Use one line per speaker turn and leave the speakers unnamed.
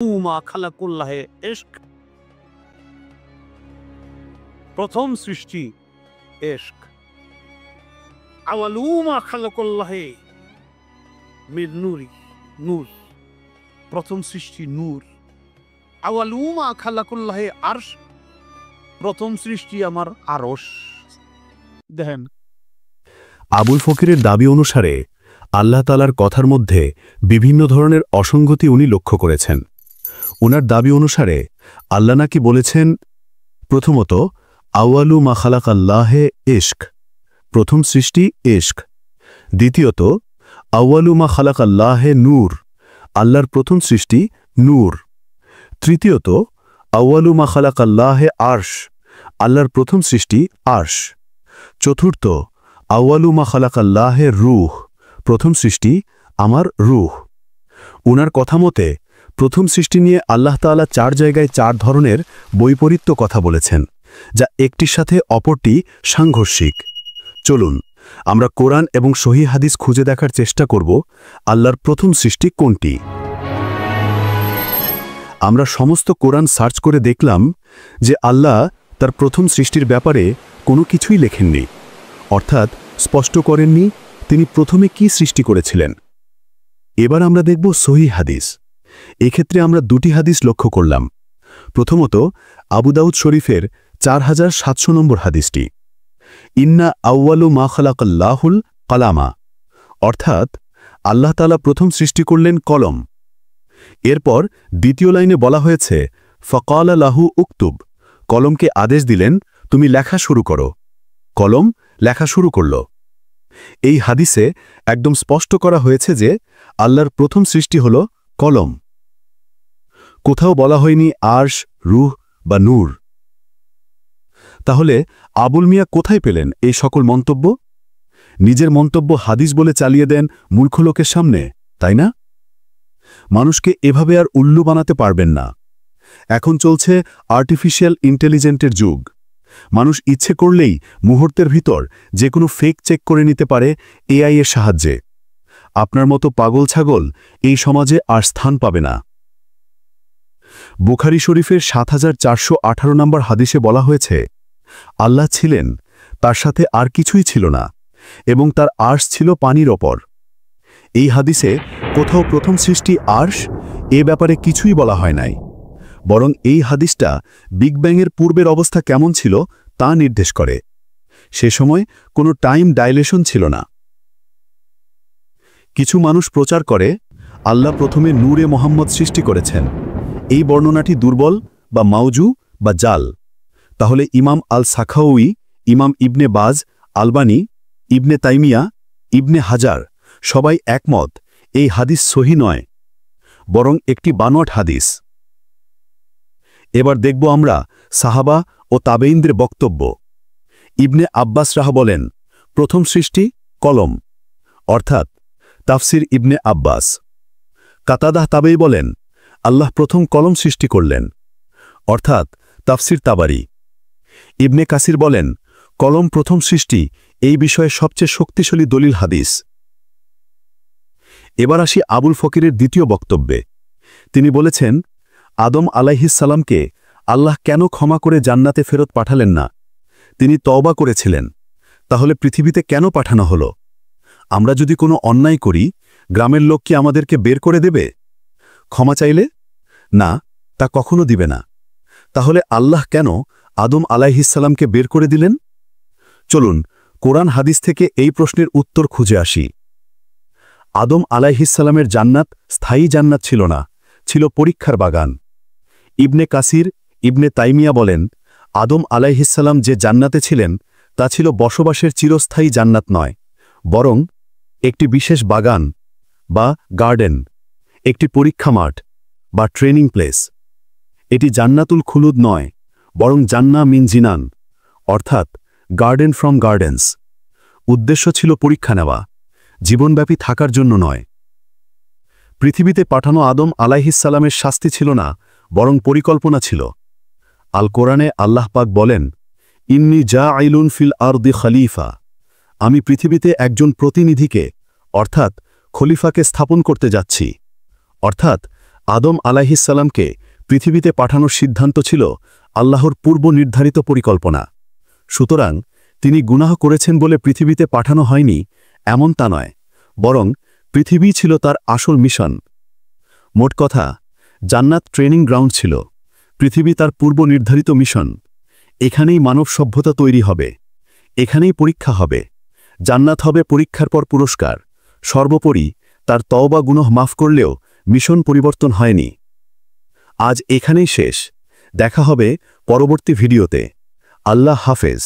মা খালাকুল্লাহে ইশক, প্রথম সৃষ্টি ইশক। আওয়ালুমা খালাকুল্লাহে মিন নূরি, নূর, প্রথম সৃষ্টি নূর। আওয়ালুমা খালাকুল্লাহে আরশ, প্রথম সৃষ্টি আমার আরশ। দেখেন,
আবুল ফকিরের দাবি অনুসারে আল্লাহ তাআলার কথার মধ্যে বিভিন্ন ধরনের অসঙ্গতি উনি লক্ষ্য করেছেন। উনার দাবি অনুসারে আল্লাহ নাকি বলেছেন, প্রথমত আউয়ালু মা খালাকাল্লাহে ইশক, প্রথম সৃষ্টি ইশক। দ্বিতীয়ত আউয়ালু মা খালাকাল্লাহে নূর, আল্লাহর প্রথম সৃষ্টি নূর। তৃতীয়ত আউয়ালু মা খালাকাল্লাহে আরশ, আল্লাহর প্রথম সৃষ্টি আরশ। চতুর্থ আউয়ালু মা খালাকাল্লাহে রূহ, প্রথম সৃষ্টি আমার রূহ। উনার কথা মতে প্রথম সৃষ্টি নিয়ে আল্লাহ তাআলা 4 জায়গায় 4 ধরনের বৈপরীত্য কথা বলেছেন, যা একটির সাথে অপরটি সাংঘর্ষিক। চলুন আমরা কোরআন এবং সহিহ হাদিস খুঁজে দেখার চেষ্টা করব আল্লাহর প্রথম সৃষ্টি কোনটি। আমরা সমস্ত কোরআন সার্চ করে দেখলাম যে আল্লাহ তার প্রথম সৃষ্টির ব্যাপারে কোনো কিছুই লেখেননি, অর্থাৎ স্পষ্ট করেননি তিনি প্রথমে কি সৃষ্টি করেছিলেন। এবার আমরা দেখব সহিহ হাদিস। এক্ষেত্রে আমরা 2টি হাদিস লক্ষ্য করলাম। প্রথমত আবু দাউদ শরীফের 4700 নম্বর হাদিসটি, ইন্না আউয়ালু মা খালাকাল্লাহুল কালামা, অর্থাৎ আল্লাহ তাআলা প্রথম সৃষ্টি করলেন কলম। এরপর দ্বিতীয় লাইনে বলা হয়েছে ফাকালা লাহু উকতুব, কলমকে আদেশ দিলেন তুমি লেখা শুরু করো। কলম লেখা শুরু করল। এই হাদিসে একদম স্পষ্ট করা হয়েছে যে আল্লাহর প্রথম সৃষ্টি হল কলম। কোথাও বলা হয়নি আরশ, রূহ বা নূর। তাহলে আবুল মিয়া কোথায় পেলেন এই সকল মন্তব্য? নিজের মন্তব্য হাদিস বলে চালিয়ে দেন মূর্খ লোকের সামনে, তাই না? মানুষকে এভাবে আর উল্লু বানাতে পারবেন না। এখন চলছে আর্টিফিশিয়াল ইন্টেলিজেন্টের যুগ। মানুষ ইচ্ছে করলেই মুহূর্তের ভিতর যে কোনো ফেক চেক করে নিতে পারে এআই এর সাহায্যে। আপনার মতো পাগল ছাগল এই সমাজে আর স্থান পাবে না। বুখারী শরীফের 7418 নম্বর হাদিসে বলা হয়েছে, আল্লাহ ছিলেন, তার সাথে আর কিছুই ছিল না, এবং তার আরশ ছিল পানির ওপর। এই হাদিসে কোথাও প্রথম সৃষ্টি আরশ এ ব্যাপারে কিছুই বলা হয় নাই, বরং এই হাদিসটা বিগ ব্যাংয়ের পূর্বের অবস্থা কেমন ছিল তা নির্দেশ করে। সে সময় কোনো টাইম ডাইলেশন ছিল না। কিছু মানুষ প্রচার করে আল্লাহ প্রথমে নূরে মোহাম্মদ সৃষ্টি করেছেন। এই বর্ণনাটি দুর্বল বা মাউজু বা জাল। তাহলে ইমাম আল সাখাউই, ইমাম ইবনে বাজ, আলবানী, ইবনে তাইমিয়া, ইবনে হাজার সবাই একমত এই হাদিস সহি নয়, বরং একটি বানোয়াট হাদিস। এবার দেখব আমরা সাহাবা ও তাবেঈনদের বক্তব্য। ইবনে আব্বাস রাহ বলেন, প্রথম সৃষ্টি কলম, অর্থাৎ তাফসির ইবনে আব্বাস। কাতাদাহ তাবেঈ বলেন, আল্লাহ প্রথম কলম সৃষ্টি করলেন, অর্থাৎ তাফসির তাবারি। ইবনে কাসির বলেন, কলম প্রথম সৃষ্টি এই বিষয়ে সবচেয়ে শক্তিশালী দলিল হাদিস। এবার আসি আবুল ফকিরের দ্বিতীয় বক্তব্যে। তিনি বলেছেন, আদম আলাইহিস সালামকে আল্লাহ কেন ক্ষমা করে জান্নাতে ফেরত পাঠালেন না? তিনি তওবা করেছিলেন, তাহলে পৃথিবীতে কেন পাঠানো হলো? আমরা যদি কোনো অন্যায় করি, গ্রামের লোক কি আমাদেরকে বের করে দেবে? ক্ষমা চাইলে? না, তা কখনো দিবে না। তাহলে আল্লাহ কেন আদম আলাইহিস সালামকে বের করে দিলেন? চলুন কোরআন হাদিস থেকে এই প্রশ্নের উত্তর খুঁজে আসি। আদম আলাইহিস সালামের জান্নাত স্থায়ী জান্নাত ছিল না, ছিল পরীক্ষার বাগান। ইবনে কাসির, ইবনে তাইমিয়া বলেন, আদম আলাইহিস সালাম যে জান্নাতে ছিলেন তা ছিল বসবাসের চিরস্থায়ী জান্নাত নয়, বরং একটি বিশেষ বাগান বা গার্ডেন, একটি পরীক্ষা মাঠ বা ট্রেনিং প্লেস। এটি জান্নাতুল খুলুদ নয়, বরং জান্না মিন জিনান, অর্থাৎ গার্ডেন ফ্রম গার্ডেন্স। উদ্দেশ্য ছিল পরীক্ষা নেওয়া, জীবনব্যাপী থাকার জন্য নয়। পৃথিবীতে পাঠানো আদম আলাইহিস সালামের শাস্তি ছিল না, বরং পরিকল্পনা ছিল। আল কোরআনে আল্লাহ পাক বলেন, ইন্নী জাঈলুন ফিল আরদি খলিফা, আমি পৃথিবীতে একজন প্রতিনিধিকে অর্থাৎ খলিফাকে স্থাপন করতে যাচ্ছি। অর্থাৎ আদম আলাইহিসসালামকে পৃথিবীতে পাঠানোর সিদ্ধান্ত ছিল আল্লাহর পূর্ব নির্ধারিত পরিকল্পনা। সুতরাং তিনি গুনাহ করেছেন বলে পৃথিবীতে পাঠানো হয়নি এমন তা নয়, বরং পৃথিবী ছিল তার আসল মিশন। মোট কথা, জান্নাত ট্রেনিং গ্রাউন্ড ছিল, পৃথিবী তার পূর্ব নির্ধারিত মিশন। এখানেই মানব সভ্যতা তৈরি হবে, এখানেই পরীক্ষা হবে। জান্নাত হবে পরীক্ষার পর পুরস্কার। সর্বোপরি তার তওবা গুনাহ মাফ করলেও মিশন পরিবর্তন হয়নি। আজ এখানেই শেষ। দেখা হবে পরবর্তী ভিডিওতে। আল্লাহ হাফেজ।